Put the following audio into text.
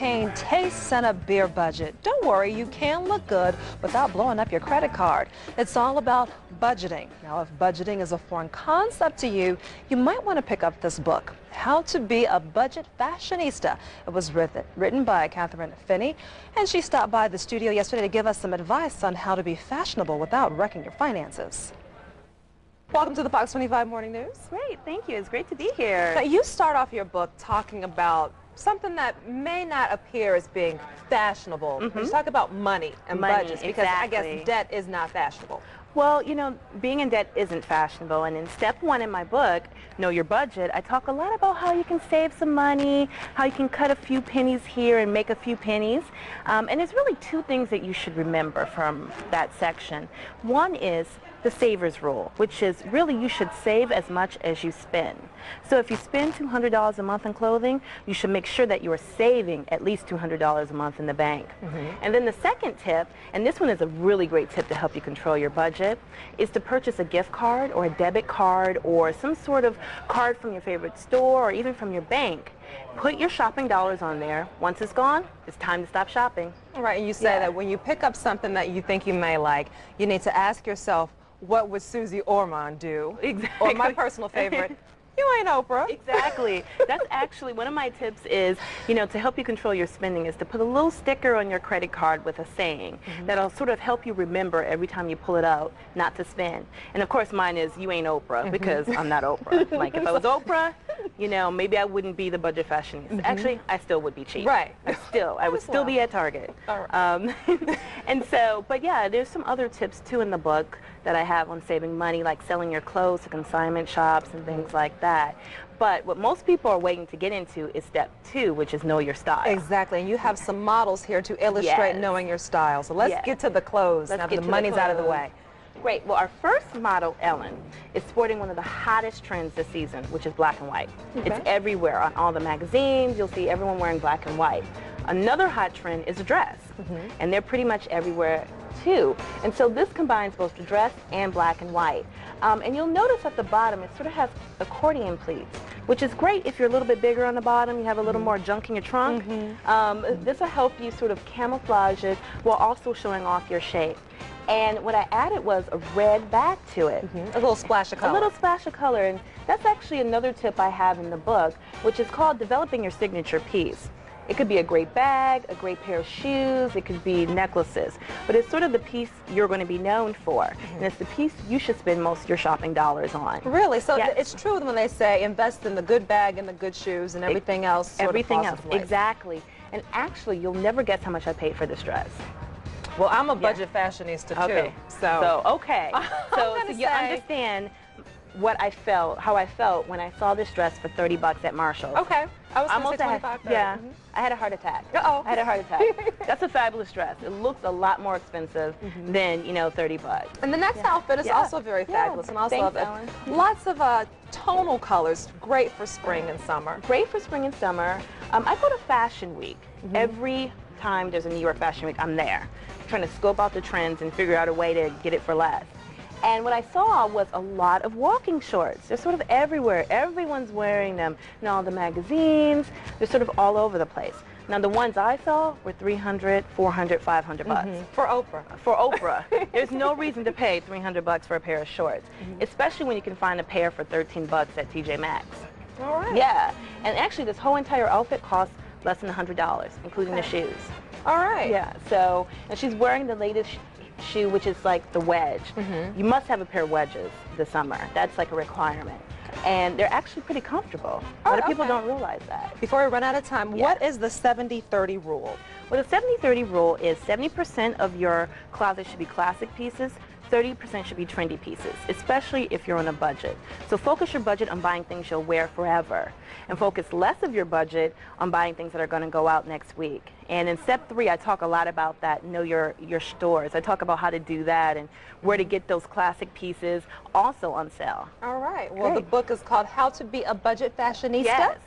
champagne tastes and a beer budget. Don't worry, you can look good without blowing up your credit card. It's all about budgeting. Now, if budgeting is a foreign concept to you, you might want to pick up this book, How to Be a Budget Fashionista. It was written by Catherine Finney, and she stopped by the studio yesterday to give us some advice on how to be fashionable without wrecking your finances. Welcome to the Fox 25 Morning News. Great, thank you. It's great to be here. Now, you start off your book talking about something that may not appear as being fashionable. You talk about money and budgets, because I guess debt is not fashionable. Well, you know, being in debt isn't fashionable, and in step 1 in my book, Know Your Budget, I talk a lot about how you can save some money, how you can cut a few pennies here and make a few pennies. And there's really 2 things that you should remember from that section. One is the saver's rule, which is really you should save as much as you spend. So if you spend $200 a month on clothing, you should make sure that you are saving at least $200 a month in the bank. And then the second tip, and this one is a really great tip to help you control your budget, is to purchase a gift card or a debit card or some sort of card from your favorite store or even from your bank. Put your shopping dollars on there. Once it's gone, it's time to stop shopping. All right, and you say that when you pick up something that you think you may like, you need to ask yourself, what would Susie Orman do? Exactly. Or my personal favorite, you ain't Oprah. Exactly. That's actually one of my tips is, you know, to help you control your spending is to put a little sticker on your credit card with a saying that'll sort of help you remember every time you pull it out not to spend. And of course mine is, you ain't Oprah, because I'm not Oprah. Like if I was Oprah, you know, maybe I wouldn't be the budget fashionista. Actually, I still would be cheap. Right. I would still be at Target. All right. And so, but yeah, there's some other tips too in the book that I have on saving money, like selling your clothes to consignment shops and things like that. But what most people are waiting to get into is step 2, which is know your style. Exactly, and you have some models here to illustrate knowing your style. So let's get to the clothes now that the money's out of the way. Great. Well, our first model, Ellen, is sporting one of the hottest trends this season, which is black and white. It's everywhere on all the magazines. You'll see everyone wearing black and white. Another hot trend is a dress, and they're pretty much everywhere too. And so this combines both the dress and black and white. And you'll notice at the bottom it sort of has accordion pleats, which is great if you're a little bit bigger on the bottom, you have a little more junk in your trunk. This will help you sort of camouflage it while also showing off your shape. And what I added was a red back to it. A little splash of color. A little splash of color, and that's actually another tip I have in the book, which is called developing your signature piece. It could be a great bag, a great pair of shoes, it could be necklaces, but it's sort of the piece you're going to be known for, and it's the piece you should spend most of your shopping dollars on. Really? So it's true when they say invest in the good bag and the good shoes and everything else sort of falls into place. Exactly. And actually, you'll never guess how much I paid for this dress. Well, I'm a budget fashionista too. So you understand what I felt, how I felt when I saw this dress for 30 bucks at Marshall's. Okay. I was going to say 25. Yeah. I had a heart attack. Uh-oh. I had a heart attack. That's a fabulous dress. It looks a lot more expensive than, you know, 30 bucks. And the next outfit is also very fabulous. And also lots of tonal colors, great for spring and summer. Great for spring and summer. I go to Fashion Week. Every time there's a New York Fashion Week, I'm there, trying to scope out the trends and figure out a way to get it for less. And what I saw was a lot of walking shorts. They're sort of everywhere. Everyone's wearing them. In all the magazines, they're sort of all over the place. Now the ones I saw were 300, 400, 500 bucks. For Oprah. For Oprah. There's no reason to pay 300 bucks for a pair of shorts, especially when you can find a pair for 13 bucks at TJ Maxx. All right. Yeah, and actually this whole entire outfit costs less than $100, including the shoes. All right. Yeah, so, and she's wearing the latest shoe, which is like the wedge. You must have a pair of wedges this summer. That's like a requirement. And they're actually pretty comfortable. A lot of people don't realize that. Before we run out of time, what is the 70-30 rule? Well, the 70-30 rule is 70% of your closet should be classic pieces, 30% should be trendy pieces, especially if you're on a budget. So focus your budget on buying things you'll wear forever, and focus less of your budget on buying things that are going to go out next week. And in step 3, I talk a lot about that, know your stores. I talk about how to do that and where to get those classic pieces also on sale. All right. Well, the book is called How to Be a Budget Fashionista. Yes.